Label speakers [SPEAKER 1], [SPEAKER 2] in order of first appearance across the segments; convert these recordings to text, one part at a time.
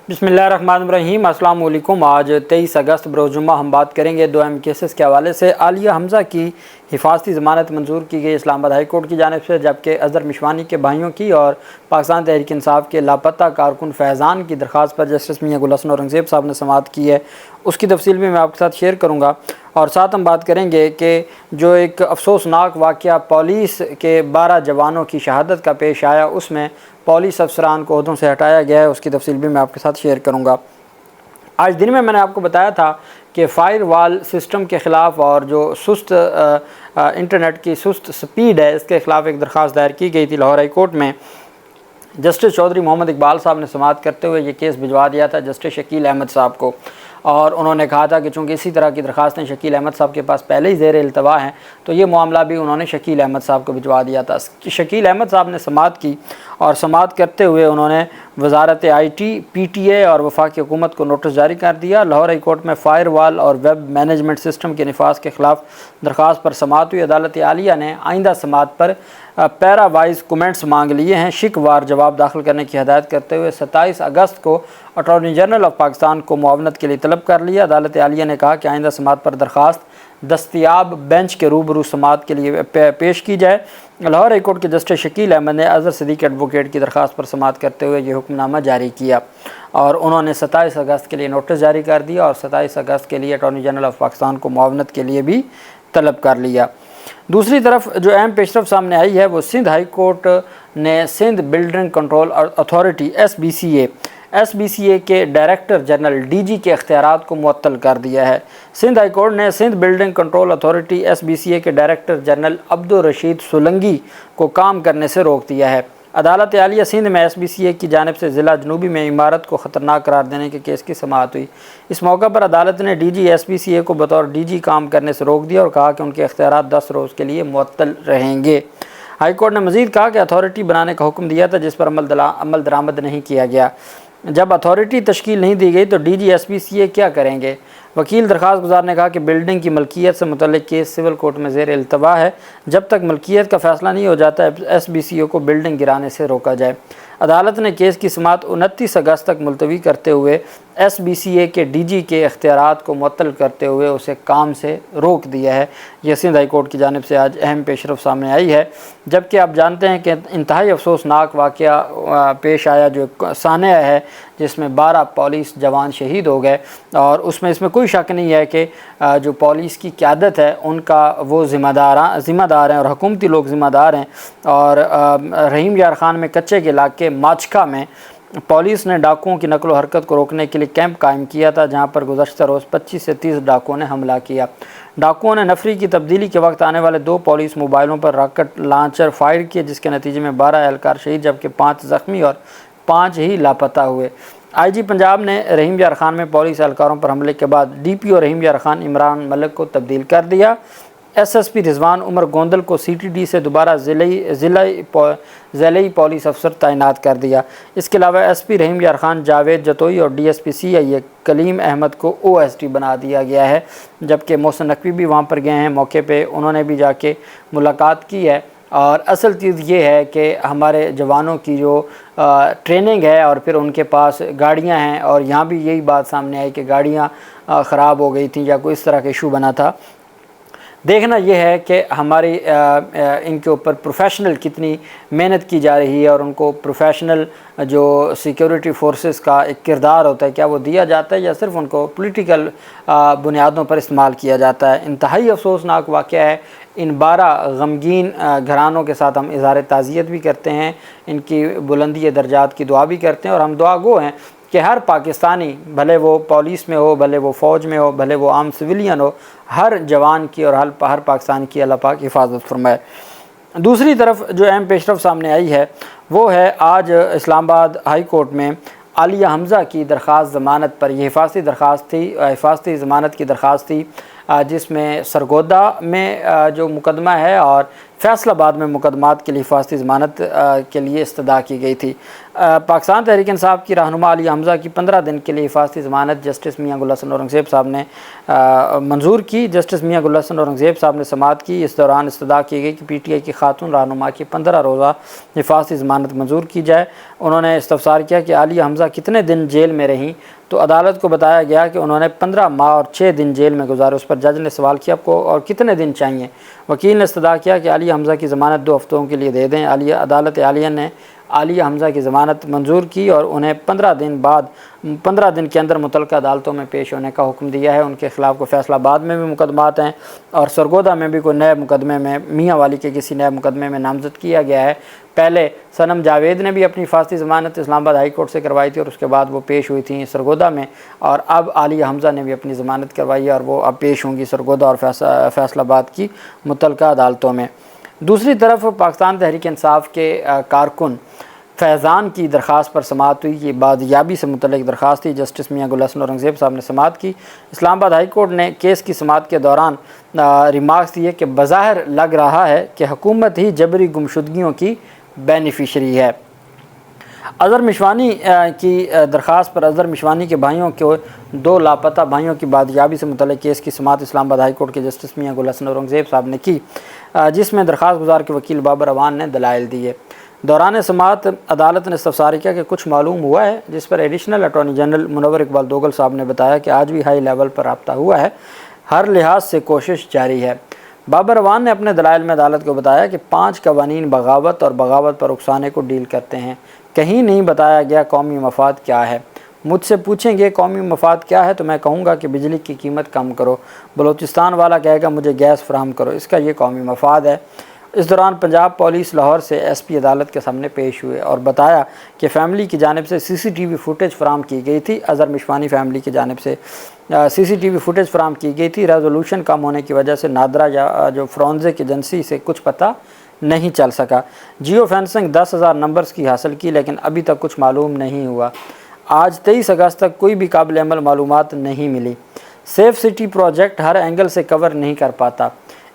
[SPEAKER 1] बिस्मिल्लाहिर्रहमानिर्रहीम। अस्सलाम वालेकुम। आज 23 अगस्त बरोज़ जुम्मा हम बात करेंगे दो अहम केसेस के हवाले से। आलिया हमज़ा की हिफाजती ज़मानत मंजूर की गई इस्लामाबाद हाई कोर्ट की जानिब से, जबकि अज़हर मिशवानी के भाइयों की और पाकिस्तान तहरीक इंसाफ के लापता कारकुन फैज़ान की दरख्वास्त पर जस्टिस मियां गुल हसन औरंगज़ेब साहब ने समाअत की है। उसकी तफसील भी मैं आपके साथ शेयर करूँगा और साथ हम बात करेंगे कि जो एक अफसोसनाक वाक़या पुलिस के 12 जवानों की शहादत का पेश आया, उसमें पुलिस अफसरान को ओहदों से हटाया गया है। उसकी तफसील भी मैं आपके साथ शेयर करूँगा। आज दिन में मैंने आपको बताया था कि फ़ायरवॉल सिस्टम के ख़िलाफ़ और जो सुस्त इंटरनेट की सुस्त स्पीड है, इसके ख़िलाफ़ एक दरख्वास्त दायर की गई थी लाहौर हाई कोर्ट में। जस्टिस चौधरी मोहम्मद इकबाल साहब ने समाअत करते हुए ये केस भिजवा दिया था जस्टिस शकील अहमद साहब को, और उन्होंने कहा था कि चूँकि इसी तरह की दरख्वास्तें शकील अहमद साहब के पास पहले ही ज़ेर इल्तवा हैं, तो ये मामला भी उन्होंने शकील अहमद साहब को भिजवा दिया था। शकील अहमद साहब ने समाअत की और समाअत करते हुए उन्होंने वजारत IT, PTA और वफाकी हुकूमत को नोटिस जारी कर दिया। लाहौर हाई कोर्ट में फ़ायरवॉल और वेब मैनेजमेंट सिस्टम के निफाज के ख़िलाफ़ दरख्वास्त पर समाअत हुई। अदालत आलिया ने आइंदा समाअत पर पैरा वाइज कमेंट्स मांग लिए हैं। शिकवार जवाब दाखिल करने की हदायत करते हुए 27 अगस्त को अटॉर्नी जनरल ऑफ पाकिस्तान को मुआवनत के लिए तलब कर लिया। अदालत आलिया ने कहा कि आइंदा समाअत पर दरख्वास्त दस्तयाब बेंच के रूबरू समाअत के लिए पेश की जाए। लाहौर हाई कोर्ट के जस्टिस शकील अहमद ने अज़हर सिद्दीकी एडवोकेट की दरख्वास्त पर समाअत करते हुए ये हुक्मनामा जारी किया और उन्होंने 27 अगस्त के लिए नोटिस जारी कर दिया और 27 अगस्त के लिए अटॉर्नी जनरल ऑफ पाकिस्तान को मुआवनत के लिए भी तलब कर लिया। दूसरी तरफ जो अहम पेशरफ सामने आई है वो सिंध हाई कोर्ट ने Sindh building control authority SBCA के डायरेक्टर जनरल DG के इख्तियारात को मुअत्तल कर दिया है। सिंध हाई कोर्ट ने Sindh building control authority SBCA के डायरेक्टर जनरल अब्दुल रशीद सोलंगी को काम करने से रोक दिया है। अदालत आलिया सिंध में SBCA की जानिब से ज़िला जनूबी में इमारत को ख़तरनाक करार देने के केस की समाअत हुई। इस मौका पर अदालत ने DG SBCA को बतौर DG काम करने से रोक दिया और कहा कि उनके इख्तियारात 10 रोज़ के लिए मुअत्तल रहेंगे। हाई कोर्ट ने मज़ीद कहा कि अथॉरिटी बनाने का हुक्म दिया था जिस पर अमल दरामद नहीं किया गया। जब अथॉरिटी तश्कील नहीं दी गई तो DG SBCA क्या करेंगे? वकील दरख्वास्त गुजार ने कहा कि बिल्डिंग की मलकियत से मुतल्लिक केस सिविल कोर्ट में ज़ेर इल्तवा है। जब तक मलकियत का फ़ैसला नहीं हो जाता SBCA को बिल्डिंग गिराने से रोका जाए। अदालत ने केस की समाअत 29 अगस्त तक मुलतवी करते हुए SBCA के DG के इख्तियारात को मुअत्तल करते हुए उसे काम से रोक दिया है। यह सिंध हाई कोर्ट की जानिब से आज अहम पेशरफ सामने आई है। जबकि आप जानते हैं कि इंतहाई अफसोसनाक वाक़या पेश आया जो सानिया है, जिसमें 12 पुलिस जवान शहीद हो गए और इसमें कोई शक नहीं है कि जो पुलिस की क़यादत है उनका वो ज़िम्मेदार हैं और हुकूमती लोग ज़िम्मेदार हैं। और रहीम यार ख़ान में कच्चे के इलाके माचका में पुलिस ने डाकुओं की नकलो हरकत को रोकने के लिए कैंप कायम किया था, जहां पर गुज़श्ता रोज़ 25 से 30 डाकुओं ने हमला किया। डाकुओं ने नफरी की तब्दीली के वक्त आने वाले 2 पुलिस मोबाइलों पर रॉकेट लॉन्चर फायर किए, जिसके नतीजे में 12 एहलकार शहीद जबकि 5 ज़ख्मी और 5 ही लापता हुए। IG पंजाब ने रहीम यार ख़ान में पुलिस एहलकारों पर हमले के बाद DPO रहीम यार ख़ान इमरान मलिक को तब्दील कर दिया। SSP रिजवान उमर गोंदल को CTD से दोबारा ज़िले पुलिस अफसर तैनात कर दिया। इसके अलावा SP रहीम यार ख़ान जावेद जतोई और DSP CIA कलीम अहमद को OSD बना दिया गया है, जबकि मोहसिन नकवी भी वहाँ पर गए हैं मौके पे, उन्होंने भी जाके मुलाकात की है। और असल चीज़ ये है कि हमारे जवानों की जो ट्रेनिंग है और फिर उनके पास गाड़ियाँ हैं, और यहाँ भी यही बात सामने आई कि गाड़ियाँ ख़राब हो गई थी या कोई इस तरह का इशू बना था। देखना यह है कि हमारी इनके ऊपर प्रोफेशनल कितनी मेहनत की जा रही है और उनको प्रोफेशनल जो सिक्योरिटी फोर्सेस का एक किरदार होता है क्या वो दिया जाता है या सिर्फ उनको पॉलिटिकल बुनियादों पर इस्तेमाल किया जाता है। इंतहाई अफसोसनाक वाक़या है। इन 12 गमगीन घरानों के साथ हम इज़हार ताज़ियत भी करते हैं, इनकी बुलंदी दर्जात की दुआ भी करते हैं और हम दुआ गो हैं कि हर पाकिस्तानी, भले वो पुलिस में हो, भले वो फ़ौज में हो, भले वो आम सिविलियन हो, हर जवान की और हर पाकिस्तान की अल्लाह पाक हिफाजत फरमाए। दूसरी तरफ जो अहम पेशरफ सामने आई है वो है आज इस्लामाबाद हाई कोर्ट में आलिया हमज़ा की दरख्वास्त ज़मानत पर, यह हिफाजती ज़मानत की दरख्वास्त थी जिसमें सरगोदा में जो मुकदमा है और फैसलाबाद में मुकदमात के लिए हिफाजती ज़मानत के लिए इस्तदा की गई थी। पाकिस्तान तहरीक इंसाफ की रहनुमा आलिया हमज़ा की 15 दिन के लिए हिफाजती ज़मानत जस्टिस मियां गुल हसन औरंगज़ेब साहब ने मंजूर की। जस्टिस मियां गुल हसन औरंगज़ेब साहब ने समाअत की। इस दौरान इस्तदा की गई कि PTI की खातून रहनुमा की 15 रोज़ा हिफाजती ज़मानत मंजूर की जाए। उन्होंने इस्तफसार किया कि आलिया हमज़ा कितने दिन जेल में रहीं, तो अदालत को बताया गया कि उन्होंने 15 माह और 6 दिन जेल में गुजारे। उस पर जज ने सवाल किया आपको और कितने दिन चाहिए। वकील ने इस्तदा किया कि आलिया हमज़ा की ज़मानत 2 हफ्तों के लिए दे दें। अदालत आलिया ने आलिया हमज़ा की ज़मानत मंजूर की और उन्हें 15 दिन के अंदर मुतल्लिक़ा अदालतों में पेश होने का हुक्म दिया है। उनके ख़िलाफ़ को फैसलाबाद में भी मुकदमात हैं और सरगोदा में भी कोई नए मुकदमे में मियाँ वाली के किसी नए मुकदमे में नामज़द किया गया है। पहले सनम जावेद ने भी अपनी हिफाजती ज़मानत इस्लामाबाद हाई कोर्ट से करवाई थी और उसके बाद वो पेश हुई थी सरगोदा में, और अब आलिया हमज़ा ने भी अपनी ज़मानत करवाई है और वो अब पेश होंगी सरगोदा और फैसलाबाद की मुतल्लिक़ा अदालतों में। दूसरी तरफ पाकिस्तान तहरीक इंसाफ के कारकुन फैज़ान की दरख्वास्त पर समाअत हुई। ये बादियाबी से मुतल्लिक़ दरख्वास्त थी। जस्टिस मियां गुल हसन औरंगज़ेब साहब ने समाअत की। इस्लामाबाद हाई कोर्ट ने केस की समाअत के दौरान रिमार्क्स दिए कि बज़ाहिर लग रहा है कि हुकूमत ही जबरी गुमशुदगियों की बेनिफिशरी है। अज़हर मिशवानी की दरख्वास्त पर अज़हर मिशवानी के भाइयों के 2 लापता भाइयों की बादियाबी से मुतल्लिक़ केस की समाअत इस्लामाबाद हाई कोर्ट के जस्टिस मियां गुल हसन औरंगज़ेब साहब ने की, जिसमें दरख्वास्त गुजार के वकील बाबर अवान ने दलाइल दिए। दौरान समाअत अदालत ने इस्तफसार किया कि कुछ मालूम हुआ है, जिस पर additional attorney general Munawar Iqbal Dogal साहब ने बताया कि आज भी हाई लेवल पर रब्ता हुआ है, हर लिहाज से कोशिश जारी है। बाबर अवान ने अपने दलाइल में अदालत को बताया कि 5 कवानीन बगावत और बगावत पर उकसाने को डील करते हैं। कहीं नहीं बताया गया कौमी मफाद क्या है। मुझसे पूछेंगे कौमी मफाद क्या है तो मैं कहूँगा कि बिजली की कीमत कम करो, बलूचिस्तान वाला कहेगा मुझे गैस फराहम करो, इसका ये कौमी मफाद है। इस दौरान पंजाब पुलिस लाहौर से SP अदालत के सामने पेश हुए और बताया कि फ़ैमिली की जानिब से CCTV फुटेज फराम की गई थी। अज़हर मिशवानी फ़ैमिली की जानिब से CCTV फुटेज फराम की गई थी। रेजोल्यूशन कम होने की वजह से नादरा या जो फोरेंसिक एजेंसी से कुछ पता नहीं चल सका। जियो फेंसिंग 10,000 नंबर्स की हासिल की, लेकिन अभी तक कुछ मालूम नहीं हुआ। आज 23 अगस्त तक कोई भी काबिल अमल मालूमात नहीं मिली। सेफ सिटी प्रोजेक्ट हर एंगल से कवर नहीं कर पाता।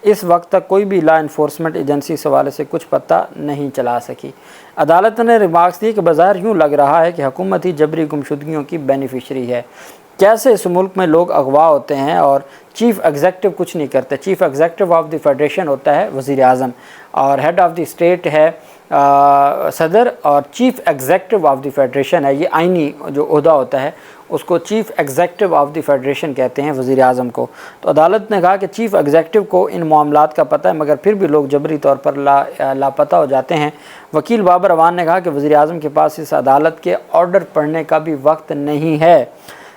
[SPEAKER 1] इस वक्त तक कोई भी लॉ इन्फोर्समेंट एजेंसी इस हवाले से कुछ पता नहीं चला सकी। अदालत ने रिमार्क्स दिए कि बाज़ार यूँ लग रहा है कि हुकूमत ही जबरी गुमशुदगियों की बेनिफिशरी है। कैसे इस मुल्क में लोग अगवा होते हैं और चीफ़ एग्जेक्टिव कुछ नहीं करते। Chief executive of the federation होता है वज़ीर आज़म और हेड ऑफ़ द स्टेट है सदर, और chief executive of the federation है, ये आइनी जो ओहदा होता है उसको chief executive of the federation कहते हैं वज़ीर आज़म को। तो अदालत ने कहा कि चीफ़ एग्जेक्टिव को इन मामलात का पता है मगर फिर भी लोग जबरी तौर पर लापता हो जाते हैं। वकील बाबर अवान ने कहा कि वज़ीर आज़म के पास इस अदालत के ऑर्डर पढ़ने का भी वक्त नहीं है।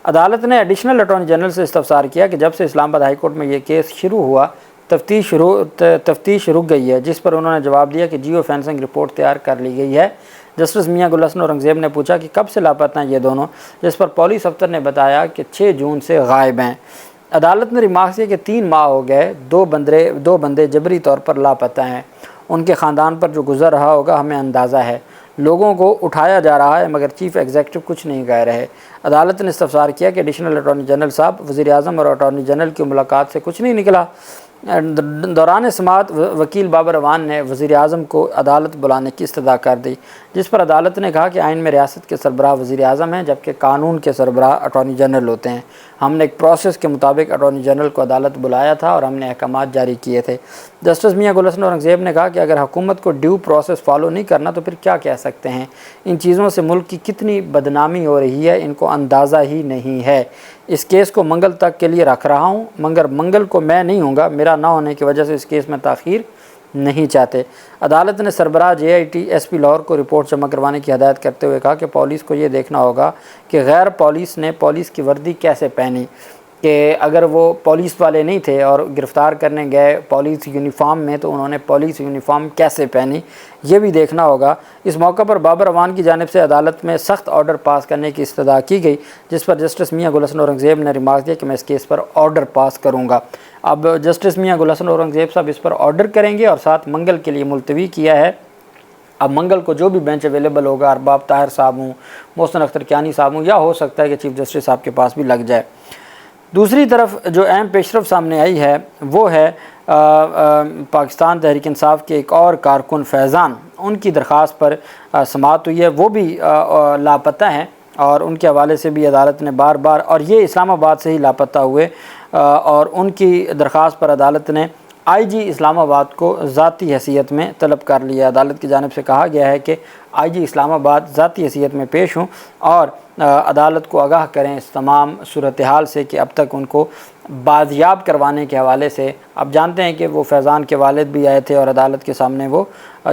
[SPEAKER 1] अदालत ने एडिशनल अटॉर्नी जनरल से इस्तफसार किया कि जब से इस्लामाबाद हाई कोर्ट में ये केस शुरू हुआ तफ्तीश रुक गई है, जिस पर उन्होंने जवाब दिया कि जियो फेंसिंग रिपोर्ट तैयार कर ली गई है। जस्टिस मियां गुल हसन औरंगज़ेब ने पूछा कि कब से लापता हैं ये दोनों, जिस पर पुलिस अफसर ने बताया कि 6 जून से गायब हैं। अदालत ने रिमार्क किया कि 3 माह हो गए, 2 बंदे जबरी तौर पर लापता हैं। उनके ख़ानदान पर जो गुजर रहा होगा हमें अंदाज़ा है। लोगों को उठाया जा रहा है मगर चीफ़ एग्जेक्टिव कुछ नहीं कह रहे। अदालत ने इस्तफसार किया कि एडिशनल अटॉर्नी जनरल साहब, वज़ीर आज़म और अटॉर्नी जनरल की मुलाकात से कुछ नहीं निकला। दौरान समाअत वकील बाबर अवान ने वज़ीर आज़म को अदालत बुलाने की इस्तदा कर दी, जिस पर अदालत ने कहा कि आइन में रियासत के सरबराह वज़ीर आज़म हैं जबकि कानून के सरबराह अटॉर्नी जनरल होते हैं। हमने एक प्रोसेस के मुताबिक अटॉर्नी जनरल को अदालत बुलाया था और हमने अहकामात जारी किए थे। जस्टिस मियां गुल हसन औरंगज़ेब ने कहा कि अगर हुकूमत को ड्यू प्रोसेस फॉलो नहीं करना तो फिर क्या कह सकते हैं। इन चीज़ों से मुल्क की कितनी बदनामी हो रही है इनको अंदाज़ा ही नहीं है। इस केस को मंगल तक के लिए रख रहा हूँ मगर मंगल को मैं नहीं होऊंगा, मेरा ना होने की वजह से इस केस में ताख़ीर नहीं चाहते। अदालत ने सरबराह JIT SP लाहौर को रिपोर्ट जमा करवाने की हदायत करते हुए कहा कि पुलिस को ये देखना होगा कि गैर पुलिस ने पुलिस की वर्दी कैसे पहनी, कि अगर वो पुलिस वाले नहीं थे और गिरफ़्तार करने गए पुलिस यूनिफॉर्म में तो उन्होंने पुलिस यूनिफॉर्म कैसे पहनी, ये भी देखना होगा। इस मौका पर बाबर अवान की जानिब से अदालत में सख्त ऑर्डर पास करने की इस्तदा की गई, जिस पर जस्टिस मियां गुल हसन औरंगज़ेब ने रिमार्क दिया कि मैं इस केस पर ऑर्डर पास करूँगा। अब जस्टिस मियां गुल हसन औरंगज़ेब साहब इस पर ऑर्डर करेंगे और साथ मंगल के लिए मुलतवी किया है। अब मंगल को जो भी बेंच अवेलेबल होगा, अरबाब ताहिर साहब हूँ, मोहसिन अख्तर कियानी साहब हूँ, या हो सकता है कि चीफ़ जस्टिस साहब के पास भी लग जाए। دوسری طرف جو اہم پیشرفت سامنے آئی ہے وہ ہے پاکستان تحریک انصاف کے ایک اور کارکن فیضان، ان کی درخواست پر سماعت ہوئی ہے، وہ بھی لاپتہ ہیں اور ان کے حوالے سے بھی عدالت نے بار بار، اور یہ اسلام آباد سے ہی لاپتہ ہوئے، اور ان کی درخواست پر عدالت نے آئی جی اسلام آباد کو ذاتی حیثیت میں طلب کر لیا۔ عدالت کی جانب سے کہا گیا ہے کہ آئی جی اسلام آباد ذاتی حیثیت میں پیش ہوں اور عدالت کو آگاہ کریں اس تمام صورتحال سے کہ اب تک ان کو بازیاب کروانے کے حوالے سے، اب جانتے ہیں کہ وہ فیضان کے والد بھی آئے تھے اور عدالت کے سامنے وہ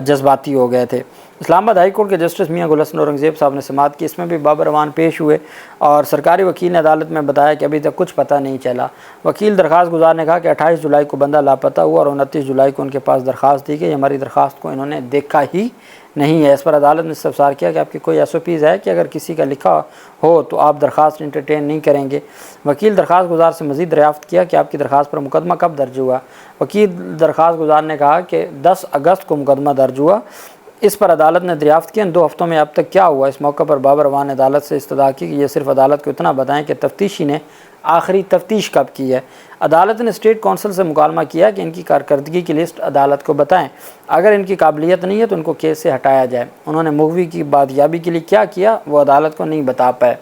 [SPEAKER 1] جذباتی ہو گئے تھے۔ اسلام آباد ہائی کورٹ کے جسٹس میاں گل حسن اورنگزیب صاحب نے سماعت کی، اس میں بھی بابر اعوان پیش ہوئے اور سرکاری وکیل نے عدالت میں بتایا کہ ابھی تک کچھ پتہ نہیں چلا۔ وکیل درخواست گزار نے کہا کہ 28 جولائی کو بندہ لاپتہ ہوا اور 29 جولائی کو ان کے پاس درخواست دی گئی، ہماری درخواست کو انہوں نے دیکھا ہی نہیں ہے۔ اس پر عدالت نے استفسار کیا کہ آپ کی کوئی SOPs ہے کہ اگر کسی کا لکھا ہو تو آپ درخواست انٹرٹین نہیں کریں گے؟ وکیل درخواست گزار سے مزید دریافت کیا کہ آپ کی درخواست پر مقدمہ کب درج ہوا؟ وکیل درخواست گزار نے کہا کہ 10 اگست کو مقدمہ درج ہوا۔ اس پر عدالت نے دریافت کیا ان 2 ہفتوں میں اب تک کیا ہوا؟ اس موقع پر بابر اعوان نے عدالت سے استدعا کی کہ یہ صرف عدالت کو اتنا بتائیں کہ تفتیشی نے آخری تفتیش کب کی ہے۔ عدالت نے اسٹیٹ کونسل سے مکالمہ کیا کہ ان کی کارکردگی کی لسٹ عدالت کو بتائیں، اگر ان کی قابلیت نہیں ہے تو ان کو کیس سے ہٹایا جائے۔ انہوں نے مغوی کی بازیابی کے لیے کیا کیا وہ عدالت کو نہیں بتا پائے۔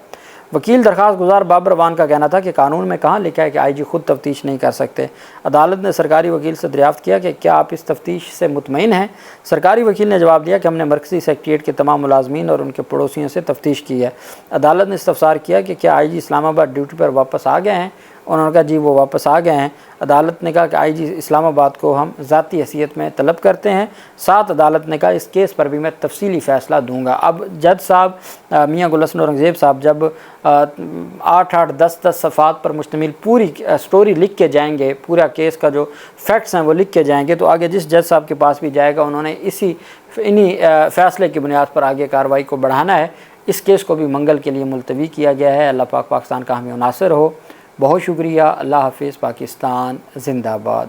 [SPEAKER 1] وکیل درخواست گزار بابر اعوان کا کہنا تھا کہ قانون میں کہاں لکھا ہے کہ IG خود تفتیش نہیں کر سکتے۔ عدالت نے سرکاری وکیل سے دریافت کیا کہ کیا آپ اس تفتیش سے مطمئن ہیں؟ سرکاری وکیل نے جواب دیا کہ ہم نے مرکزی سیکریٹریٹ کے تمام ملازمین اور ان کے پڑوسیوں سے تفتیش کی ہے۔ عدالت نے استفسار کیا کہ کیا IG اسلام آباد ڈیوٹی پر واپس آ گئے ہیں؟ انہوں نے کہا جی وہ واپس آ گئے ہیں۔ عدالت نے کہا کہ IG اسلام آباد کو ہم ذاتی حیثیت میں طلب کرتے ہیں۔ ساتھ عدالت نے کہا اس کیس پر بھی میں تفصیلی فیصلہ دوں گا۔ اب جج صاحب میاں گل حسن اورنگزیب صاحب جب 8-8 10-10 صفحات پر مشتمل پوری سٹوری لکھ کے جائیں گے، پورا کیس کا جو فیکٹس ہیں وہ لکھ کے جائیں گے، تو آگے جس جج صاحب کے پاس بھی جائے گا انہوں نے انہی فیصلے کی بنیاد پر آگے کارروائی کو بڑھانا ہے۔ اس کیس کو بھی منگل کے لیے ملتوی کیا گیا ہے۔ اللہ پاک پاکستان کا حامی و ناصر ہو۔ بہت شکریہ۔ اللہ حافظ۔ پاکستان زندہ باد۔